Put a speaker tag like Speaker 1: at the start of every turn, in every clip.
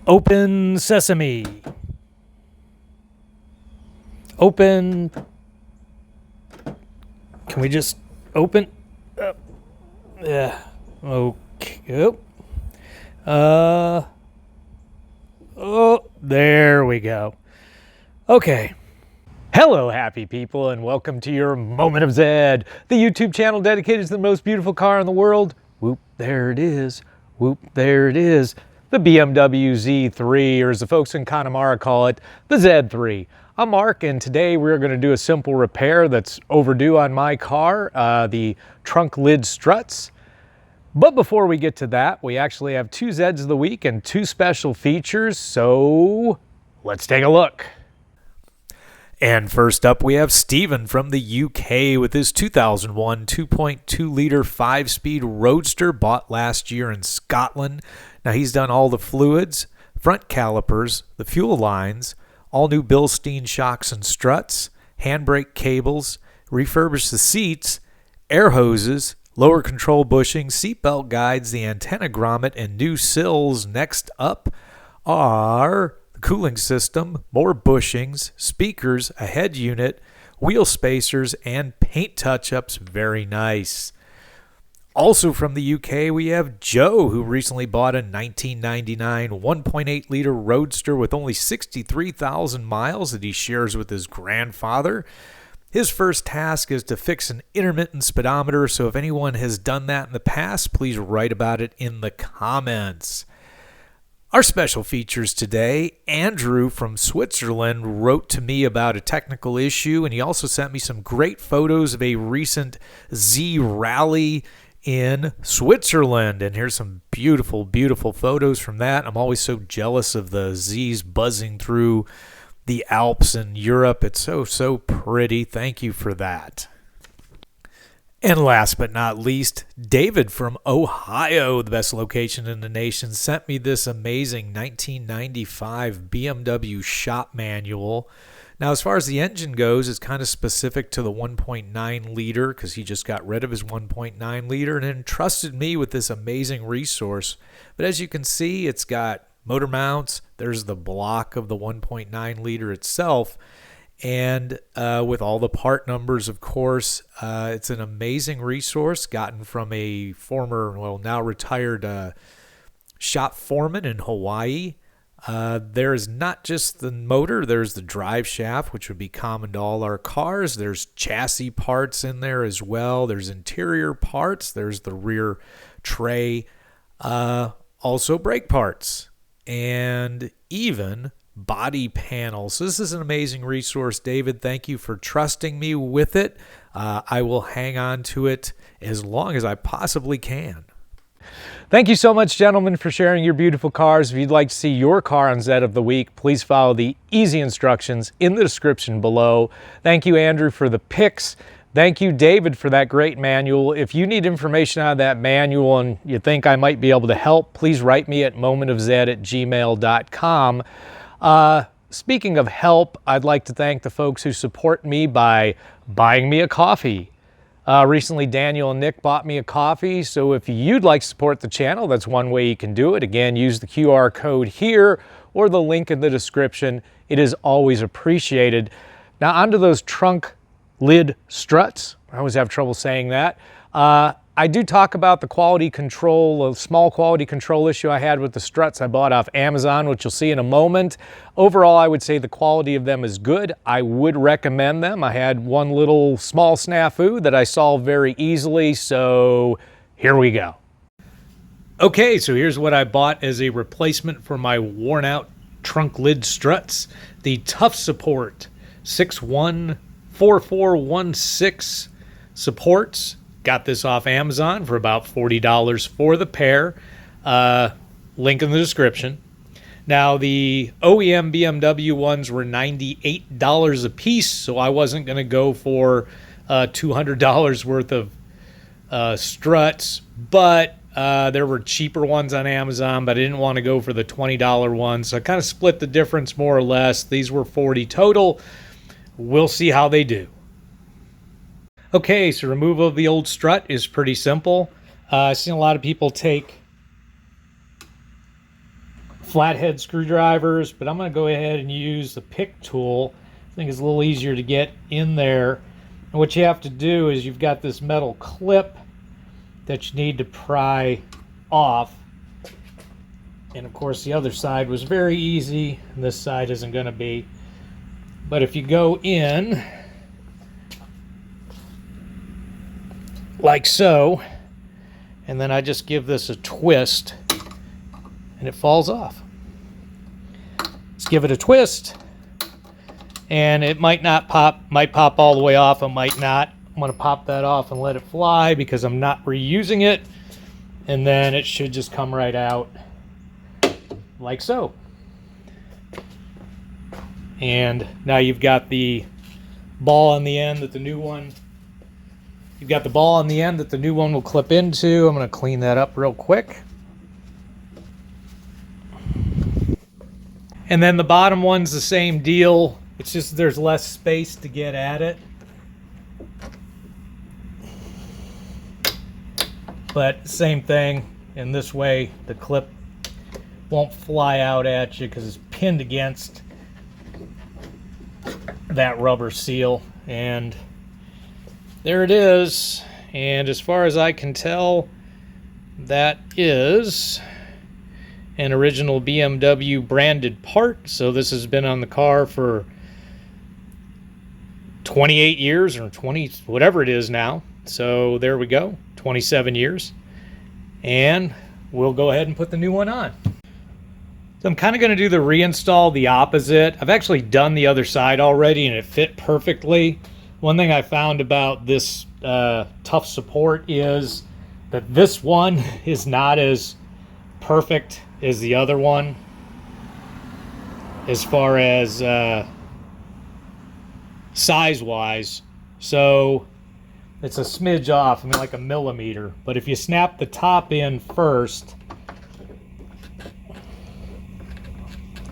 Speaker 1: Open sesame. Open. Can we just open? Yeah. Okay. Oh, there we go. Okay. Hello, happy people, and welcome to your Moment of Zed, the YouTube channel dedicated to the most beautiful car in the world. Whoop, there it is. Whoop, there it is. The BMW Z3, or as the folks in Connemara call it, the Z3. I'm Mark, and today we're going to do a simple repair that's overdue on my car, the trunk lid struts. But before we get to that, we actually have two Zeds of the week and two special features, so let's take a look. And first up, we have Stephen from the UK with his 2001 2.2 liter 5-speed Roadster bought last year in Scotland. Now he's done all the fluids, front calipers, the fuel lines, all new Bilstein shocks and struts, handbrake cables, refurbished the seats, air hoses, lower control bushing, seatbelt guides, the antenna grommet, and new sills. Next up are the cooling system, more bushings, speakers, a head unit, wheel spacers, and paint touch-ups. Very nice. Also from the UK, we have Joe, who recently bought a 1999 1.8 liter Roadster with only 63,000 miles that he shares with his grandfather. His first task is to fix an intermittent speedometer, so if anyone has done that in the past, please write about it in the comments. Our special features today, Andrew from Switzerland wrote to me about a technical issue, and he also sent me some great photos of a recent Z rally in Switzerland. And here's some beautiful, beautiful photos from that. I'm always so jealous of the Zs buzzing through the Alps in Europe. It's so pretty. Thank you for that. And last but not least, David from Ohio, the best location in the nation, sent me this amazing 1995 BMW shop manual. Now, as far as the engine goes, it's kind of specific to the 1.9 liter because he just got rid of his 1.9 liter and entrusted me with this amazing resource. But as you can see, it's got motor mounts. There's the block of the 1.9 liter itself. And with all the part numbers, of course, it's an amazing resource gotten from a former, well, now retired shop foreman in Hawaii. There is not just the motor, there's the drive shaft, which would be common to all our cars. There's chassis parts in there as well. There's interior parts. There's the rear tray. Also brake parts. And even body panels. This is an amazing resource, David. Thank you for trusting me with it. I will hang on to it as long as I possibly can. Thank you so much, gentlemen, for sharing your beautiful cars. If you'd like to see your car on Zed of the Week, please follow the easy instructions in the description below. Thank you, Andrew, for the pics. Thank you, David, for that great manual. If you need information out of that manual and you think I might be able to help, please write me at momentofzed@gmail.com. Speaking of help, I'd like to thank the folks who support me by buying me a coffee. Recently, Daniel and Nick bought me a coffee, so if you'd like to support the channel, that's one way you can do it. Again, use the QR code here or the link in the description. It is always appreciated. Now, onto those trunk lid struts. I always have trouble saying that. I do talk about the quality control, a small quality control issue I had with the struts I bought off Amazon, which you'll see in a moment. Overall, I would say the quality of them is good. I would recommend them. I had one little small snafu that I solved very easily, so here we go. Okay, so here's what I bought as a replacement for my worn out trunk lid struts. The Tough Support 614416 supports. Got this off Amazon for about $40 for the pair. Link in the description. Now, the OEM BMW ones were $98 a piece, so I wasn't going to go for $200 worth of struts, but there were cheaper ones on Amazon, but I didn't want to go for the $20 ones, so I kind of split the difference more or less. These were $40 total. We'll see how they do. Okay, so removal of the old strut is pretty simple. I've seen a lot of people take flathead screwdrivers, but I'm going to go ahead and use the pick tool. I think it's a little easier to get in there. And what you have to do is you've got this metal clip that you need to pry off. And of course the other side was very easy, and this side isn't going to be. But if you go in like so, and then I just give this a twist and it falls off. Let's give it a twist, and it might not pop, might pop all the way off, it might not. I'm going to pop that off and let it fly because I'm not reusing it, and then it should just come right out like so. And now you've got the ball on the end that the new one, you've got the ball on the end that the new one will clip into. I'm going to clean that up real quick. And then the bottom one's the same deal. It's just there's less space to get at it. But same thing, in this way the clip won't fly out at you because it's pinned against that rubber seal. And there it is. And as far as I can tell, that is an original BMW branded part. So this has been on the car for 28 years or 20, whatever it is now. So there we go, 27 years. And we'll go ahead and put the new one on. So I'm kind of going to do the reinstall the opposite. I've actually done the other side already and it fit perfectly. One thing I found about this tough support is that this one is not as perfect as the other one as far as size wise. So it's a smidge off, I mean like a millimeter. But if you snap the top in first,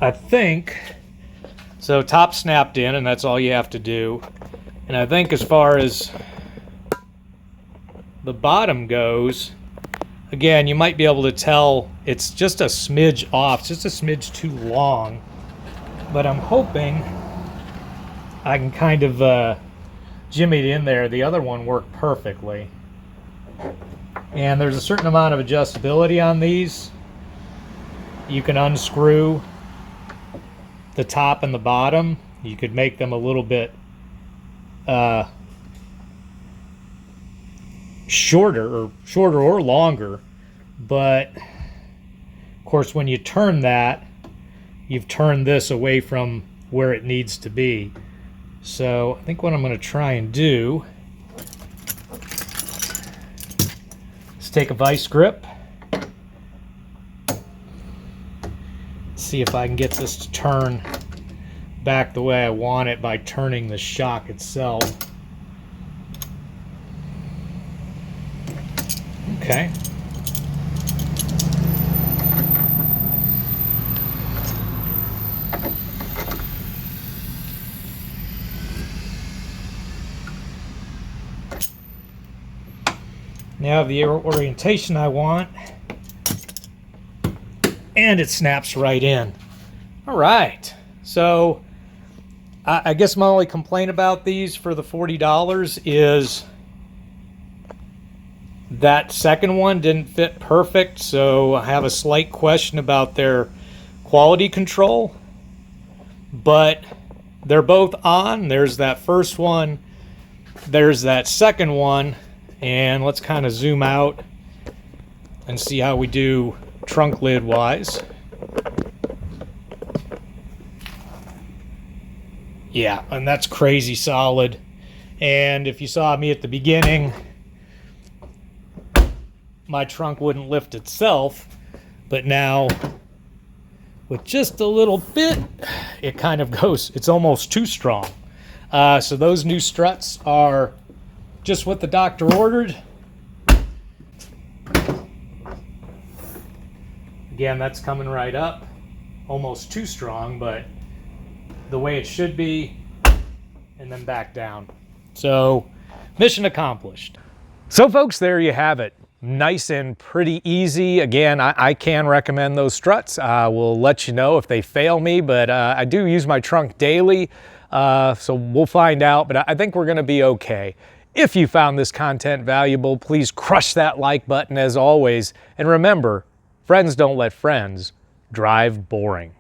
Speaker 1: I think, so top snapped in and that's all you have to do. And I think as far as the bottom goes, again, you might be able to tell it's just a smidge off, it's just a smidge too long. But I'm hoping I can kind of jimmy it in there. The other one worked perfectly. And there's a certain amount of adjustability on these. You can unscrew the top and the bottom. You could make them a little bit shorter or longer, but of course when you turn that, you've turned this away from where it needs to be. So I think what I'm going to try and do is take a vice grip, see if I can get this to turn back the way I want it by turning the shock itself. Okay. Now the orientation I want, and it snaps right in. All right, so I guess my only complaint about these for the $40 is that second one didn't fit perfect, so I have a slight question about their quality control. But they're both on. There's that first one, there's that second one, and let's kind of zoom out and see how we do trunk lid wise. Yeah, and that's crazy solid. And if you saw me at the beginning, my trunk wouldn't lift itself, but now with just a little bit, it kind of goes, it's almost too strong. So those new struts are just what the doctor ordered. Again, that's coming right up, almost too strong, but the way it should be, and then back down. So mission accomplished. So folks, there you have it. nice and pretty easy. Again, I can recommend those struts. We'll let you know if they fail me, but I do use my trunk daily, so we'll find out, but I think we're gonna be okay. If you found this content valuable, please crush that like button as always. And remember, friends don't let friends drive boring.